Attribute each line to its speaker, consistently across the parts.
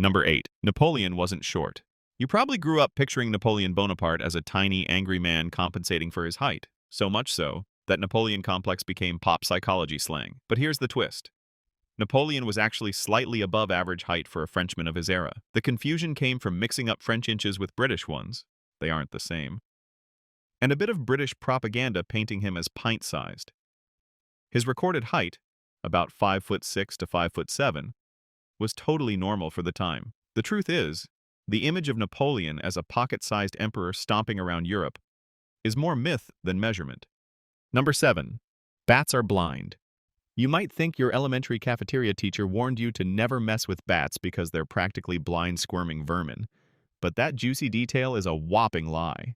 Speaker 1: Number 8. Napoleon wasn't short. You probably grew up picturing Napoleon Bonaparte as a tiny, angry man compensating for his height. So much so that Napoleon complex became pop psychology slang. But here's the twist. Napoleon was actually slightly above average height for a Frenchman of his era. The confusion came from mixing up French inches with British ones. They aren't the same. And a bit of British propaganda painting him as pint-sized. His recorded height, about 5'6" to 5'7", was totally normal for the time. The truth is, the image of Napoleon as a pocket-sized emperor stomping around Europe is more myth than measurement. Number 7. Bats are blind. You might think your elementary cafeteria teacher warned you to never mess with bats because they're practically blind, squirming vermin. But that juicy detail is a whopping lie.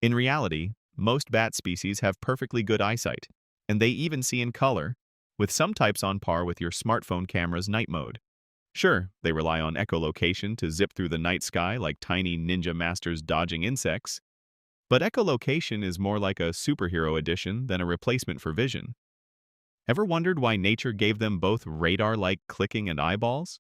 Speaker 1: In reality, most bat species have perfectly good eyesight, and they even see in color, with some types on par with your smartphone camera's night mode. Sure, they rely on echolocation to zip through the night sky like tiny ninja masters dodging insects, but echolocation is more like a superhero edition than a replacement for vision. Ever wondered why nature gave them both radar-like clicking and eyeballs?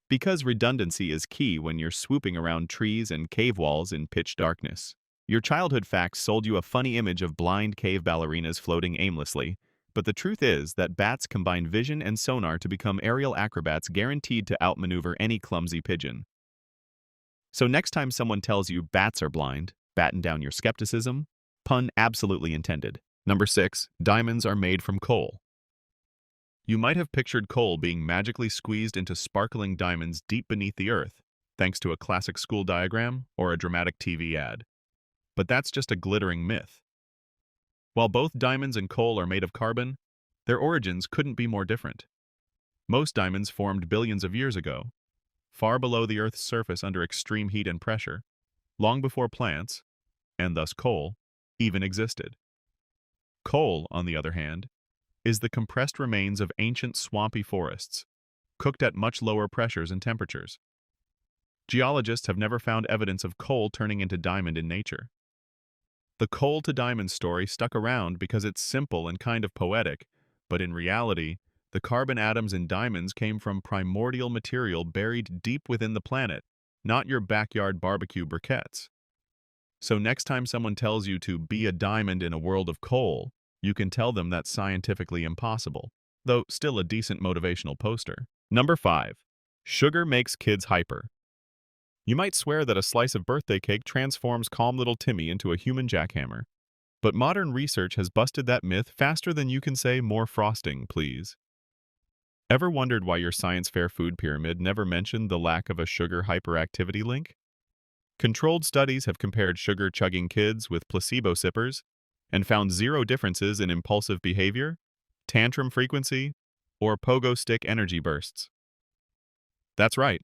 Speaker 1: Because redundancy is key when you're swooping around trees and cave walls in pitch darkness. Your childhood facts sold you a funny image of blind cave ballerinas floating aimlessly, but the truth is that bats combine vision and sonar to become aerial acrobats guaranteed to outmaneuver any clumsy pigeon. So next time someone tells you bats are blind, batten down your skepticism. Pun absolutely intended. Number 6. Diamonds are made from coal. You might have pictured coal being magically squeezed into sparkling diamonds deep beneath the earth, thanks to a classic school diagram or a dramatic TV ad. But that's just a glittering myth. While both diamonds and coal are made of carbon, their origins couldn't be more different. Most diamonds formed billions of years ago, far below the Earth's surface under extreme heat and pressure, long before plants, and thus coal, even existed. Coal, on the other hand, is the compressed remains of ancient swampy forests, cooked at much lower pressures and temperatures. Geologists have never found evidence of coal turning into diamond in nature. The coal to diamond story stuck around because it's simple and kind of poetic, but in reality, the carbon atoms in diamonds came from primordial material buried deep within the planet, not your backyard barbecue briquettes. So next time someone tells you to be a diamond in a world of coal, you can tell them that's scientifically impossible, though still a decent motivational poster. Number 5. Sugar makes kids hyper. You might swear that a slice of birthday cake transforms calm little Timmy into a human jackhammer. But modern research has busted that myth faster than you can say more frosting, please. Ever wondered why your science fair food pyramid never mentioned the lack of a sugar hyperactivity link? Controlled studies have compared sugar-chugging kids with placebo sippers and found zero differences in impulsive behavior, tantrum frequency, or pogo stick energy bursts. That's right,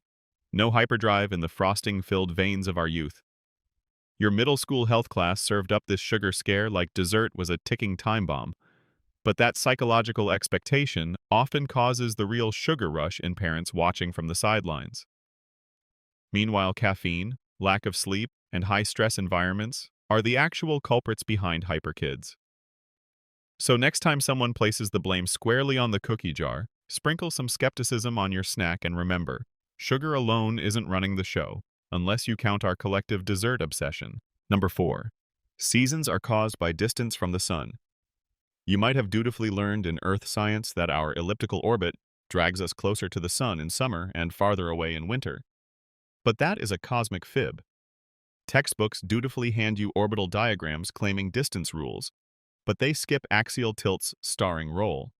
Speaker 1: no hyperdrive in the frosting-filled veins of our youth. Your middle school health class served up this sugar scare like dessert was a ticking time bomb, but that psychological expectation often causes the real sugar rush in parents watching from the sidelines. Meanwhile, caffeine, lack of sleep, and high-stress environments are the actual culprits behind hyperkids. So next time someone places the blame squarely on the cookie jar, sprinkle some skepticism on your snack and remember, sugar alone isn't running the show, unless you count our collective dessert obsession. Number 4. Seasons are caused by distance from the sun. You might have dutifully learned in Earth science that our elliptical orbit drags us closer to the sun in summer and farther away in winter. But that is a cosmic fib. Textbooks dutifully hand you orbital diagrams claiming distance rules, but they skip axial tilt's starring role.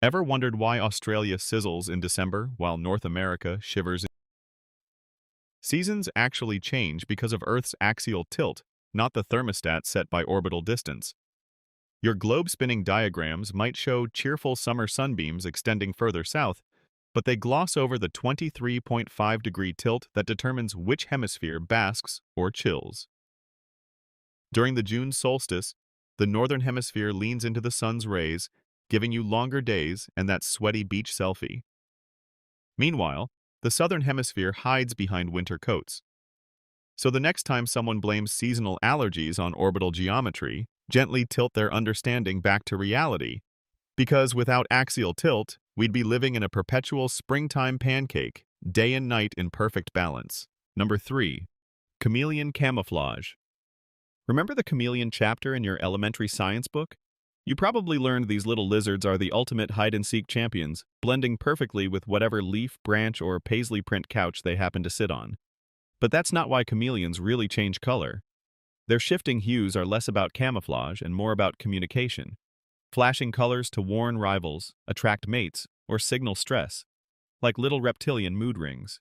Speaker 1: Ever wondered why Australia sizzles in December while North America shivers? Seasons actually change because of Earth's axial tilt, not the thermostat set by orbital distance. Your globe-spinning diagrams might show cheerful summer sunbeams extending further south, but they gloss over the 23.5-degree tilt that determines which hemisphere basks or chills. During the June solstice, the northern hemisphere leans into the sun's rays, giving you longer days and that sweaty beach selfie. Meanwhile, the southern hemisphere hides behind winter coats. So the next time someone blames seasonal allergies on orbital geometry, gently tilt their understanding back to reality. Because without axial tilt, we'd be living in a perpetual springtime pancake, Day and night in perfect balance. Number 3. Chameleon Camouflage. Remember the chameleon chapter in your elementary science book? You probably learned these little lizards are the ultimate hide-and-seek champions, blending perfectly with whatever leaf, branch, or paisley print couch they happen to sit on. But that's not why chameleons really change color. Their shifting hues are less about camouflage and more about communication, flashing colors to warn rivals, attract mates, or signal stress, like little reptilian mood rings.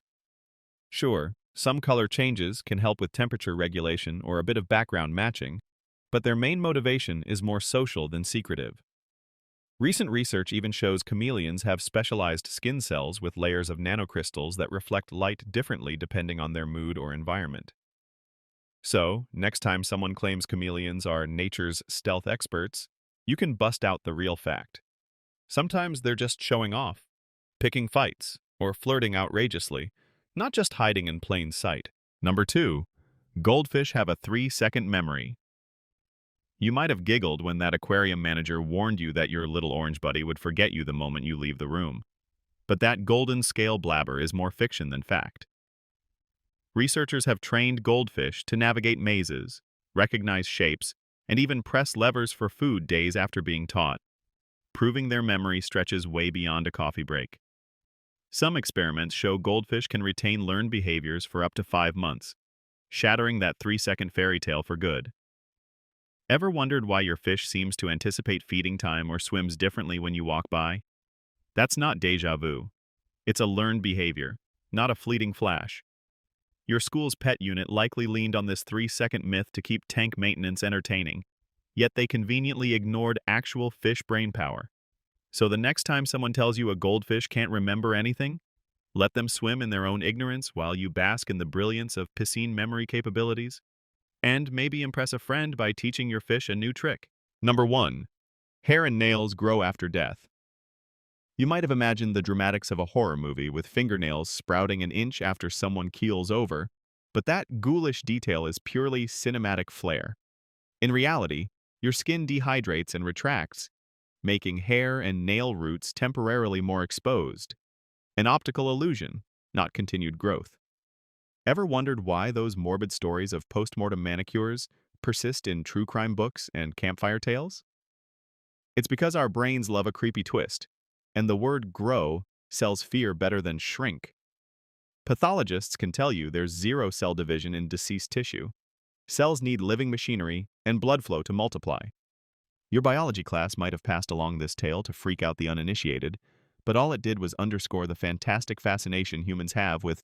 Speaker 1: Sure, some color changes can help with temperature regulation or a bit of background matching, but their main motivation is more social than secretive. Recent research even shows chameleons have specialized skin cells with layers of nanocrystals that reflect light differently depending on their mood or environment. So, next time someone claims chameleons are nature's stealth experts, you can bust out the real fact. Sometimes they're just showing off, picking fights, or flirting outrageously, not just hiding in plain sight. Number 2. Goldfish have a 3-second memory. You might have giggled when that aquarium manager warned you that your little orange buddy would forget you the moment you leave the room. But that golden scale blabber is more fiction than fact. Researchers have trained goldfish to navigate mazes, recognize shapes, and even press levers for food days after being taught, proving their memory stretches way beyond a coffee break. Some experiments show goldfish can retain learned behaviors for up to 5 months, shattering that 3-second fairy tale for good. Ever wondered why your fish seems to anticipate feeding time or swims differently when you walk by? That's not déjà vu. It's a learned behavior, not a fleeting flash. Your school's pet unit likely leaned on this 3-second myth to keep tank maintenance entertaining, yet they conveniently ignored actual fish brain power. So the next time someone tells you a goldfish can't remember anything, let them swim in their own ignorance while you bask in the brilliance of piscine memory capabilities. And maybe impress a friend by teaching your fish a new trick. Number 1. Hair and nails grow after death. You might have imagined the dramatics of a horror movie with fingernails sprouting an inch after someone keels over, but that ghoulish detail is purely cinematic flair. In reality, your skin dehydrates and retracts, making hair and nail roots temporarily more exposed. An optical illusion, not continued growth. Ever wondered why those morbid stories of post-mortem manicures persist in true crime books and campfire tales? It's because our brains love a creepy twist, and the word grow sells fear better than shrink. Pathologists can tell you there's zero cell division in deceased tissue. Cells need living machinery and blood flow to multiply. Your biology class might have passed along this tale to freak out the uninitiated, but all it did was underscore the fantastic fascination humans have with